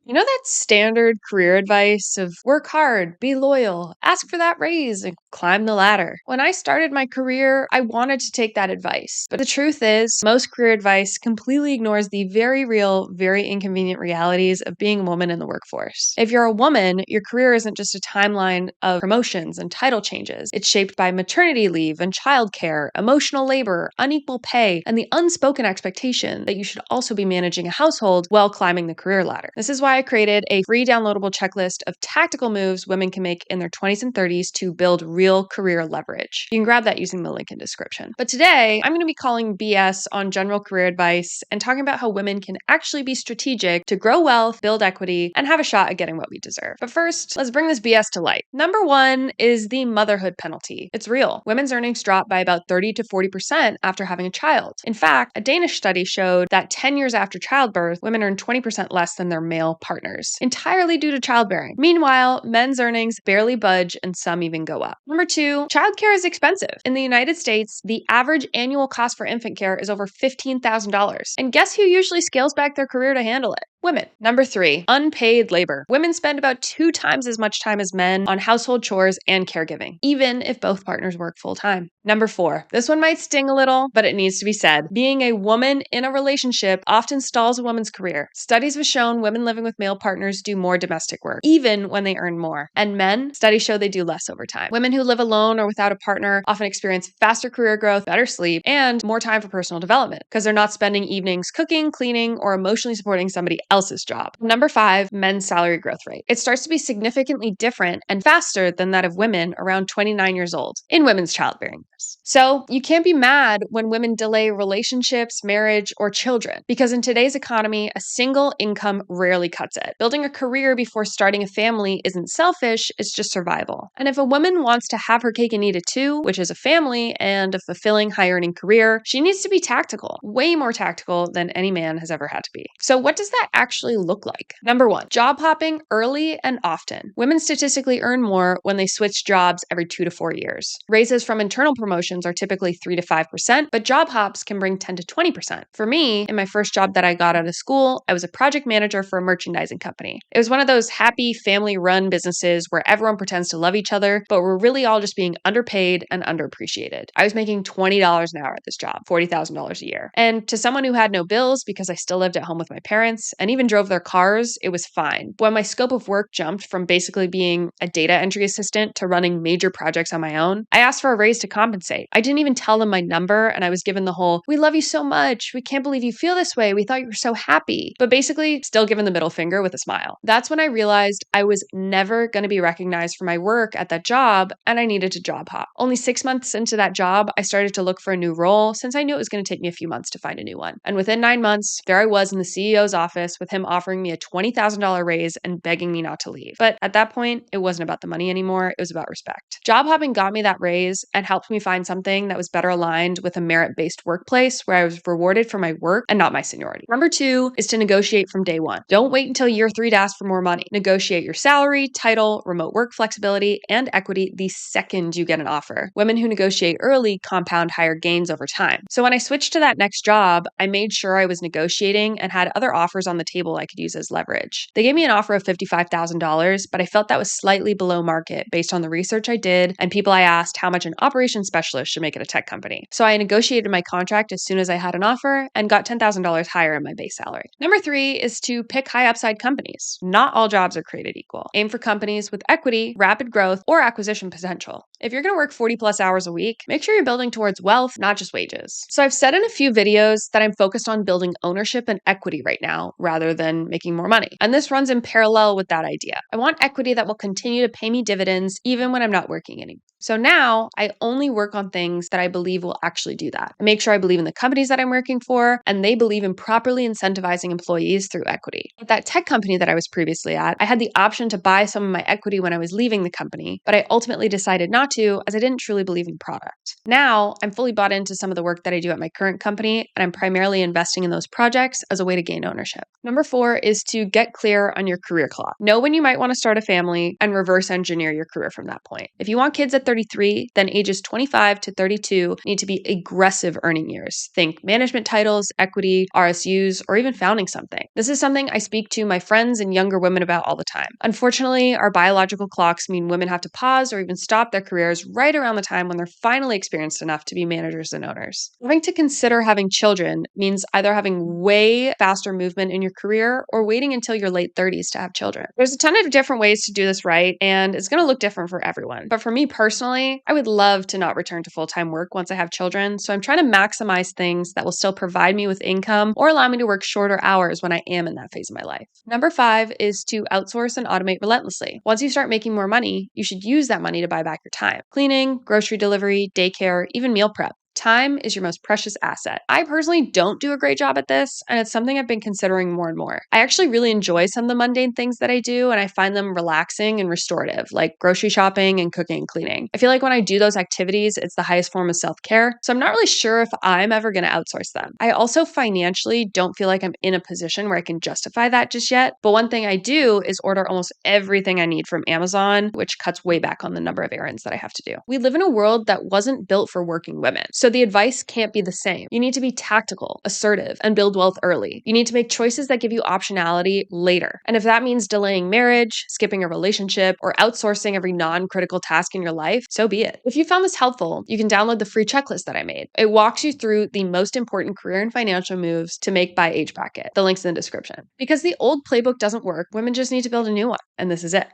You know that standard career advice of work hard, be loyal, ask for that raise, and climb the ladder? When I started my career, I wanted to take that advice. But the truth is, most career advice completely ignores the very real, very inconvenient realities of being a woman in the workforce. If you're a woman, your career isn't just a timeline of promotions and title changes. It's shaped by maternity leave and childcare, emotional labor, unequal pay, and the unspoken expectation that you should also be managing a household while climbing the career ladder. This is why I created a free downloadable checklist of tactical moves women can make in their 20s and 30s to build real career leverage. You can grab that using the link in description. But today, I'm going to be calling BS on general career advice and talking about how women can actually be strategic to grow wealth, build equity, and have a shot at getting what we deserve. But first, let's bring this BS to light. Number one is the motherhood penalty. It's real. Women's earnings drop by about 30 to 40% after having a child. In fact, a Danish study showed that 10 years after childbirth, women earn 20% less than their male partners, entirely due to childbearing. Meanwhile, men's earnings barely budge and some even go up. Number two, childcare is expensive. In the United States, the average annual cost for infant care is over $15,000. And guess who usually scales back their career to handle it? Women. Number three, unpaid labor. Women spend about 2 times as much time as men on household chores and caregiving, even if both partners work full time. Number four, this one might sting a little, but it needs to be said. Being a woman in a relationship often stalls a woman's career. Studies have shown women living with male partners do more domestic work, even when they earn more. And men, studies show they do less over time. Women who live alone or without a partner often experience faster career growth, better sleep, and more time for personal development because they're not spending evenings cooking, cleaning, or emotionally supporting somebody else's job. Number five, men's salary growth rate. It starts to be significantly different and faster than that of women around 29 years old in women's childbearing years. So you can't be mad when women delay relationships, marriage, or children, because in today's economy, a single income rarely cuts it. Building a career before starting a family isn't selfish, it's just survival. And if a woman wants to have her cake and eat it too, which is a family and a fulfilling high-earning career, she needs to be tactical, way more tactical than any man has ever had to be. So what does that actually look like? Number one, job hopping early and often. Women statistically earn more when they switch jobs every 2 to 4 years. Raises from internal promotions are typically 3 to 5%, but job hops can bring 10 to 20%. For me, in my first job that I got out of school, I was a project manager for a merchandising company. It was one of those happy family-run businesses where everyone pretends to love each other, but we're really all just being underpaid and underappreciated. I was making $20 an hour at this job, $40,000 a year. And to someone who had no bills because I still lived at home with my parents and even drove their cars, it was fine. When my scope of work jumped from basically being a data entry assistant to running major projects on my own, I asked for a raise to compensate. I didn't even tell them my number, and I was given the whole, "We love you so much. We can't believe you feel this way. We thought you were so happy." But basically, still given the middle finger with a smile. That's when I realized I was never going to be recognized for my work at that job, and I needed to job hop. Only 6 months into that job, I started to look for a new role since I knew it was going to take me a few months to find a new one. And within 9 months, there I was in the CEO's office with him offering me a $20,000 raise and begging me not to leave. But at that point, it wasn't about the money anymore. It was about respect. Job hopping got me that raise and helped me find something that was better aligned with a merit-based workplace where I was rewarded for my work and not my seniority. Number two is to negotiate from day one. Don't wait until year 3 to ask for more money. Negotiate your salary, title, remote work flexibility, and equity the second you get an offer. Women who negotiate early compound higher gains over time. So when I switched to that next job, I made sure I was negotiating and had other offers on the table I could use as leverage. They gave me an offer of $55,000, but I felt that was slightly below market based on the research I did and people I asked how much an operations specialist should make at a tech company. So I negotiated my contract as soon as I had an offer and got $10,000 higher in my base salary. Number three is to pick high upside companies. Not all jobs are created equal. Aim for companies with equity, rapid growth, or acquisition potential. If you're going to work 40 plus hours a week, make sure you're building towards wealth, not just wages. So I've said in a few videos that I'm focused on building ownership and equity right now rather than making more money. And this runs in parallel with that idea. I want equity that will continue to pay me dividends even when I'm not working anymore. So now I only work on things that I believe will actually do that. I make sure I believe in the companies that I'm working for and they believe in properly incentivizing employees through equity. At that tech company that I was previously at, I had the option to buy some of my equity when I was leaving the company, but I ultimately decided not to as I didn't truly believe in product. Now I'm fully bought into some of the work that I do at my current company and I'm primarily investing in those projects as a way to gain ownership. Number four is to get clear on your career clock. Know when you might want to start a family and reverse engineer your career from that point. If you want kids at 33, then ages 25 to 32 need to be aggressive earning years. Think management titles, equity, RSUs, or even founding something. This is something I speak to my friends and younger women about all the time. Unfortunately, our biological clocks mean women have to pause or even stop their careers right around the time when they're finally experienced enough to be managers and owners. Having to consider having children means either having way faster movement in your career or waiting until your late 30s to have children. There's a ton of different ways to do this right, and it's going to look different for everyone. But for me personally, I would love to not return to full-time work once I have children, so I'm trying to maximize things that will still provide me with income or allow me to work shorter hours when I am in that phase of my life. Number 5 is to outsource and automate relentlessly. Once you start making more money, you should use that money to buy back your time. Cleaning, grocery delivery, daycare, even meal prep. Time is your most precious asset. I personally don't do a great job at this, and it's something I've been considering more and more. I actually really enjoy some of the mundane things that I do, and I find them relaxing and restorative, like grocery shopping and cooking and cleaning. I feel like when I do those activities, it's the highest form of self-care, so I'm not really sure if I'm ever going to outsource them. I also financially don't feel like I'm in a position where I can justify that just yet, but one thing I do is order almost everything I need from Amazon, which cuts way back on the number of errands that I have to do. We live in a world that wasn't built for working women, so the advice can't be the same. You need to be tactical, assertive, and build wealth early. You need to make choices that give you optionality later. And if that means delaying marriage, skipping a relationship, or outsourcing every non-critical task in your life, so be it. If you found this helpful, you can download the free checklist that I made. It walks you through the most important career and financial moves to make by age bracket. The link's in the description. Because the old playbook doesn't work, women just need to build a new one, and this is it.